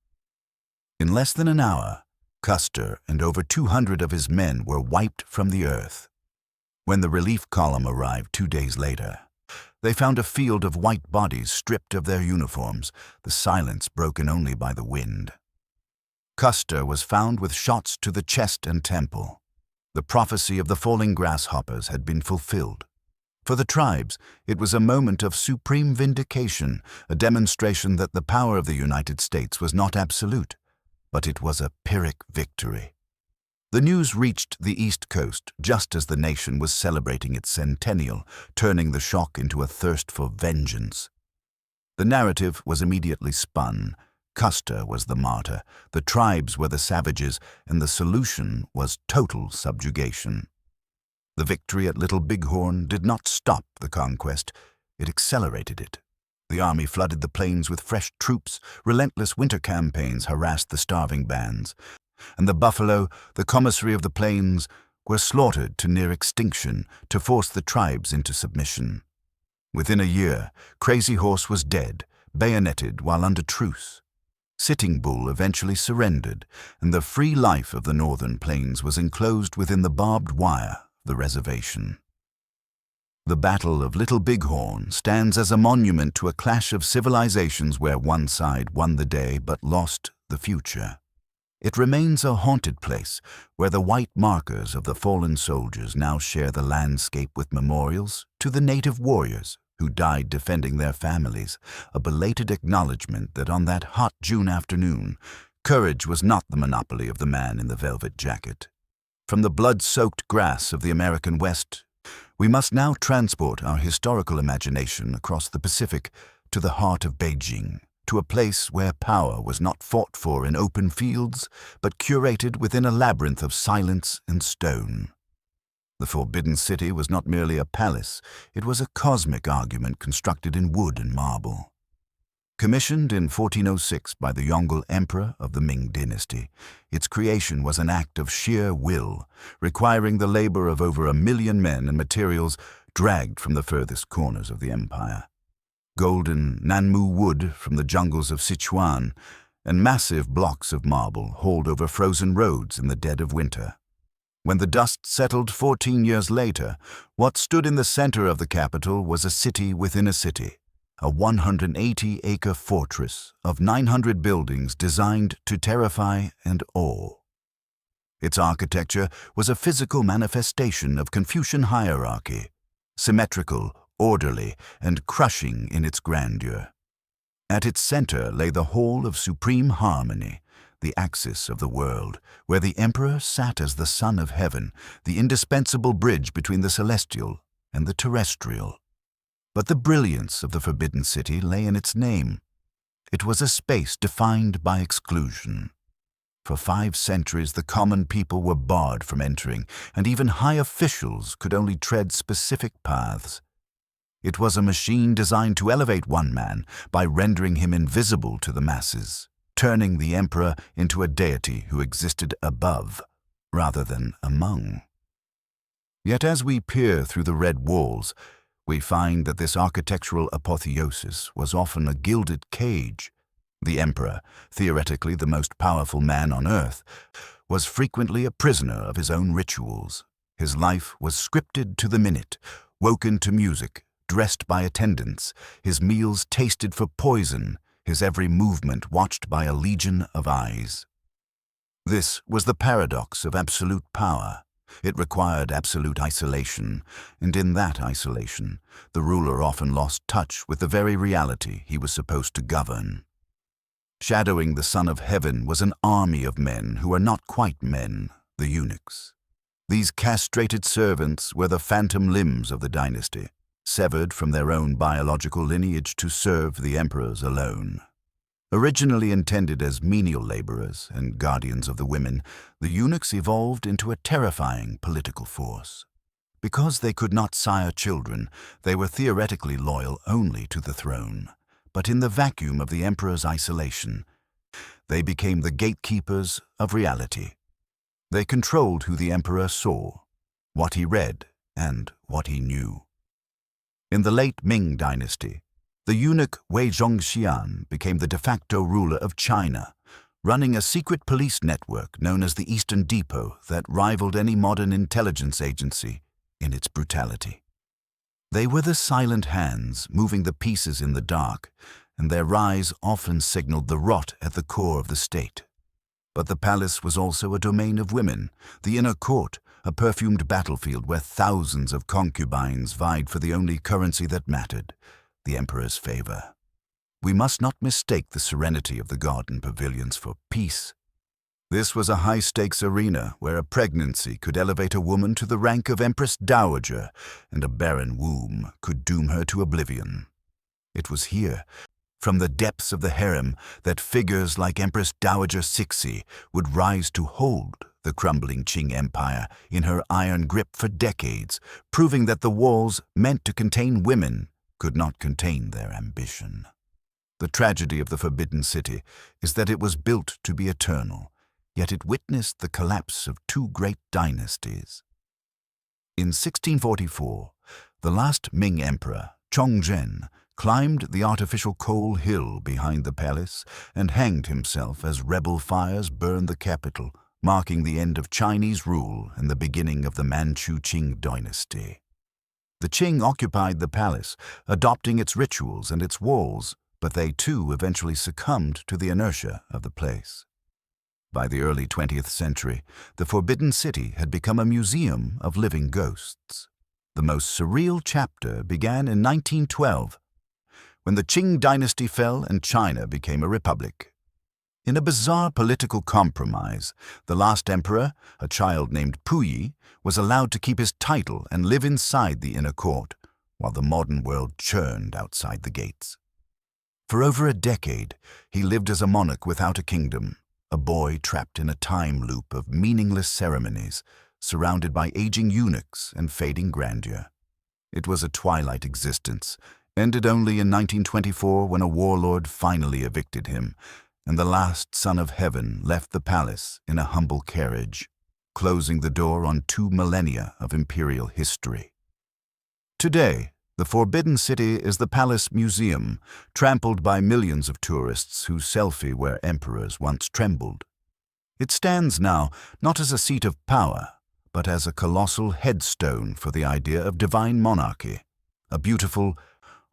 In less than an hour, Custer and over 200 of his men were wiped from the earth. When the relief column arrived 2 days later, they found a field of white bodies stripped of their uniforms, the silence broken only by the wind. Custer was found with shots to the chest and temple. The prophecy of the falling grasshoppers had been fulfilled. For the tribes, it was a moment of supreme vindication, a demonstration that the power of the United States was not absolute, but it was a Pyrrhic victory. The news reached the East Coast just as the nation was celebrating its centennial, turning the shock into a thirst for vengeance. The narrative was immediately spun. Custer was the martyr, the tribes were the savages, and the solution was total subjugation. The victory at Little Bighorn did not stop the conquest, it accelerated it. The army flooded the plains with fresh troops, relentless winter campaigns harassed the starving bands, and the buffalo, the commissary of the plains, were slaughtered to near extinction to force the tribes into submission. Within a year, Crazy Horse was dead, bayoneted while under truce. Sitting Bull eventually surrendered, and the free life of the northern plains was enclosed within the barbed wire of the reservation. The Battle of Little Bighorn stands as a monument to a clash of civilizations where one side won the day but lost the future. It remains a haunted place where the white markers of the fallen soldiers now share the landscape with memorials to the native warriors who died defending their families, a belated acknowledgement that on that hot June afternoon, courage was not the monopoly of the man in the velvet jacket. From the blood-soaked grass of the American West, we must now transport our historical imagination across the Pacific to the heart of Beijing, to a place where power was not fought for in open fields, but curated within a labyrinth of silence and stone. The Forbidden City was not merely a palace, it was a cosmic argument constructed in wood and marble. Commissioned in 1406 by the Yongle Emperor of the Ming dynasty, its creation was an act of sheer will, requiring the labor of over 1 million men and materials dragged from the furthest corners of the empire. Golden Nanmu wood from the jungles of Sichuan, and massive blocks of marble hauled over frozen roads in the dead of winter. When the dust settled 14 years later, what stood in the center of the capital was a city within a city, a 180-acre fortress of 900 buildings designed to terrify and awe. Its architecture was a physical manifestation of Confucian hierarchy, symmetrical, orderly, and crushing in its grandeur. At its center lay the Hall of Supreme Harmony, the axis of the world, where the emperor sat as the son of heaven, the indispensable bridge between the celestial and the terrestrial. But the brilliance of the Forbidden City lay in its name. It was a space defined by exclusion. For 5 centuries, the common people were barred from entering, and even high officials could only tread specific paths. It was a machine designed to elevate one man by rendering him invisible to the masses, turning the emperor into a deity who existed above rather than among. Yet as we peer through the red walls, we find that this architectural apotheosis was often a gilded cage. The emperor, theoretically the most powerful man on earth, was frequently a prisoner of his own rituals. His life was scripted to the minute, woken to music, dressed by attendants, his meals tasted for poison, his every movement watched by a legion of eyes. This was the paradox of absolute power. It required absolute isolation, and in that isolation, the ruler often lost touch with the very reality he was supposed to govern. Shadowing the Son of Heaven was an army of men who were not quite men, the eunuchs. These castrated servants were the phantom limbs of the dynasty, severed from their own biological lineage to serve the emperors alone. Originally intended as menial laborers and guardians of the women, the eunuchs evolved into a terrifying political force. Because they could not sire children, they were theoretically loyal only to the throne. But in the vacuum of the emperor's isolation, they became the gatekeepers of reality. They controlled who the emperor saw, what he read, and what he knew. In the late Ming dynasty, the eunuch Wei Zhongxian became the de facto ruler of China, running a secret police network known as the Eastern Depot that rivaled any modern intelligence agency in its brutality. They were the silent hands moving the pieces in the dark, and their rise often signaled the rot at the core of the state. But the palace was also a domain of women, the inner court, a perfumed battlefield where thousands of concubines vied for the only currency that mattered, the emperor's favor. We must not mistake the serenity of the garden pavilions for peace. This was a high-stakes arena where a pregnancy could elevate a woman to the rank of Empress Dowager, and a barren womb could doom her to oblivion. It was here, from the depths of the harem, that figures like Empress Dowager Cixi would rise to hold the crumbling Qing Empire in her iron grip for decades, proving that the walls meant to contain women could not contain their ambition. The tragedy of the Forbidden City is that it was built to be eternal, yet it witnessed the collapse of two great dynasties. In 1644, the last Ming emperor, Chongzhen, climbed the artificial coal hill behind the palace and hanged himself as rebel fires burned the capital, marking the end of Chinese rule and the beginning of the Manchu Qing dynasty. The Qing occupied the palace, adopting its rituals and its walls, but they too eventually succumbed to the inertia of the place. By the early 20th century, the Forbidden City had become a museum of living ghosts. The most surreal chapter began in 1912, when the Qing dynasty fell and China became a republic. In a bizarre political compromise, the last emperor, a child named Puyi, was allowed to keep his title and live inside the inner court, while the modern world churned outside the gates. For over a decade, he lived as a monarch without a kingdom, a boy trapped in a time loop of meaningless ceremonies, surrounded by aging eunuchs and fading grandeur. It was a twilight existence, ended only in 1924 when a warlord finally evicted him, and the last Son of Heaven left the palace in a humble carriage, closing the door on 2 millennia of imperial history. Today, the Forbidden City is the Palace Museum, trampled by millions of tourists who selfie where emperors once trembled. It stands now not as a seat of power, but as a colossal headstone for the idea of divine monarchy, a beautiful,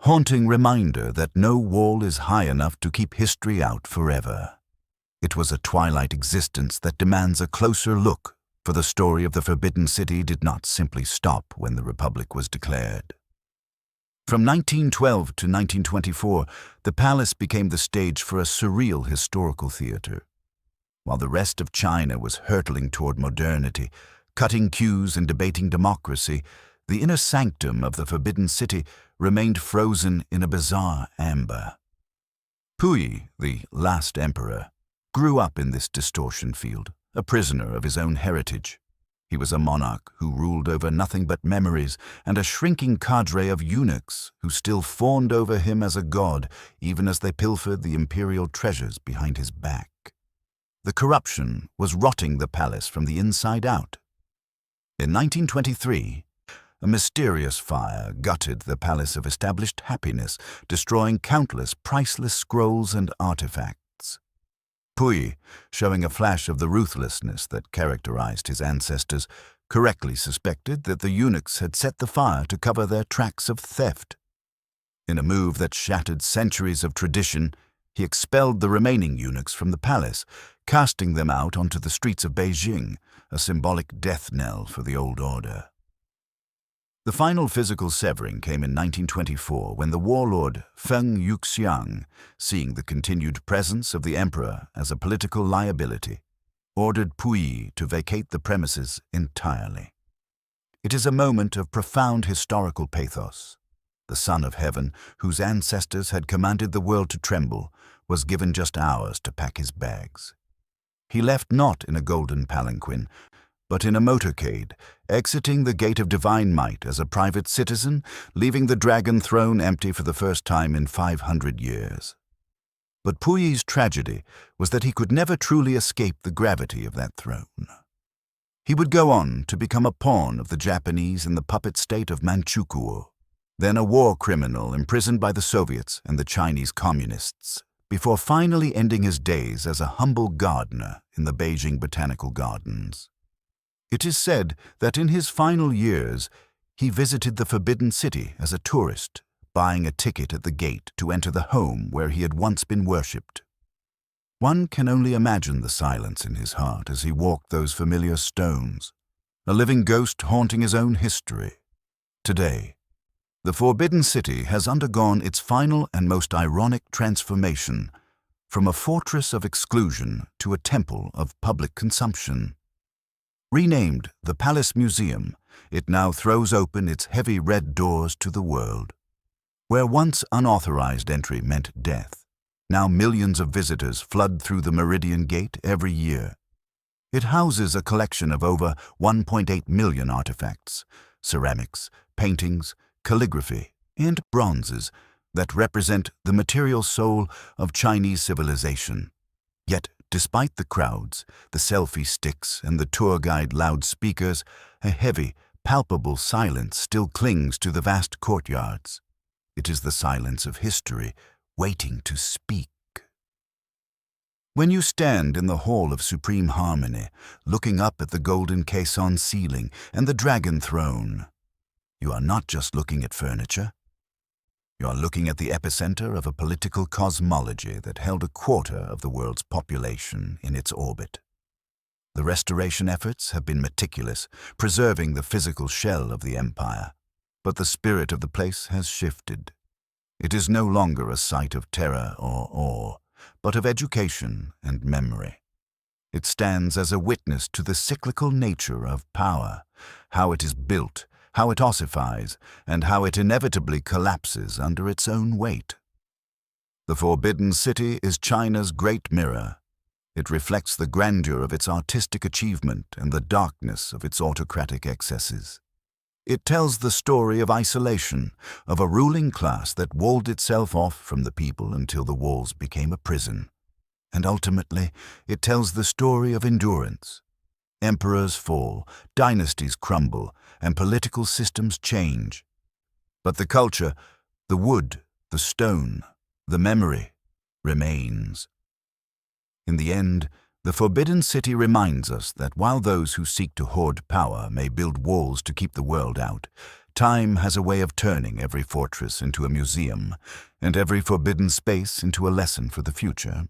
haunting reminder that no wall is high enough to keep history out forever. It was a twilight existence that demands a closer look, for the story of the Forbidden City did not simply stop when the Republic was declared. From 1912 to 1924, the palace became the stage for a surreal historical theater. While the rest of China was hurtling toward modernity, cutting queues and debating democracy, the inner sanctum of the Forbidden City remained frozen in a bizarre amber. Puyi, the last emperor, grew up in this distortion field, a prisoner of his own heritage. He was a monarch who ruled over nothing but memories and a shrinking cadre of eunuchs who still fawned over him as a god, even as they pilfered the imperial treasures behind his back. The corruption was rotting the palace from the inside out. In 1923, A mysterious fire gutted the palace of established happiness, destroying countless priceless scrolls and artifacts. Puyi, showing a flash of the ruthlessness that characterized his ancestors, correctly suspected that the eunuchs had set the fire to cover their tracks of theft. In a move that shattered centuries of tradition, he expelled the remaining eunuchs from the palace, casting them out onto the streets of Beijing, a symbolic death knell for the old order. The final physical severing came in 1924 when the warlord Feng Yuxiang, seeing the continued presence of the emperor as a political liability, ordered Puyi to vacate the premises entirely. It is a moment of profound historical pathos. The Son of Heaven, whose ancestors had commanded the world to tremble, was given just hours to pack his bags. He left not in a golden palanquin, but in a motorcade, exiting the Gate of Divine Might as a private citizen, leaving the dragon throne empty for the first time in 500 years. But Puyi's tragedy was that he could never truly escape the gravity of that throne. He would go on to become a pawn of the Japanese in the puppet state of Manchukuo, then a war criminal imprisoned by the Soviets and the Chinese communists, before finally ending his days as a humble gardener in the Beijing Botanical Gardens. It is said that in his final years, he visited the Forbidden City as a tourist, buying a ticket at the gate to enter the home where he had once been worshipped. One can only imagine the silence in his heart as he walked those familiar stones, a living ghost haunting his own history. Today, the Forbidden City has undergone its final and most ironic transformation from a fortress of exclusion to a temple of public consumption. Renamed the Palace Museum, it now throws open its heavy red doors to the world. Where once unauthorized entry meant death, now millions of visitors flood through the Meridian Gate every year. It houses a collection of over 1.8 million artifacts, ceramics, paintings, calligraphy, and bronzes that represent the material soul of Chinese civilization. Yet, despite the crowds, the selfie sticks, and the tour guide loudspeakers, a heavy, palpable silence still clings to the vast courtyards. It is the silence of history, waiting to speak. When you stand in the Hall of Supreme Harmony, looking up at the golden caisson ceiling and the dragon throne, you are not just looking at furniture. You are looking at the epicenter of a political cosmology that held a quarter of the world's population in its orbit. The restoration efforts have been meticulous, preserving the physical shell of the empire, but the spirit of the place has shifted. It is no longer a site of terror or awe, but of education and memory. It stands as a witness to the cyclical nature of power, how it is built, how it ossifies, and how it inevitably collapses under its own weight. The Forbidden City is China's great mirror. It reflects the grandeur of its artistic achievement and the darkness of its autocratic excesses. It tells the story of isolation, of a ruling class that walled itself off from the people until the walls became a prison. And ultimately, it tells the story of endurance. Emperors fall, dynasties crumble, and political systems change. But the culture, the wood, the stone, the memory, remains. In the end, the Forbidden City reminds us that while those who seek to hoard power may build walls to keep the world out, time has a way of turning every fortress into a museum, and every forbidden space into a lesson for the future.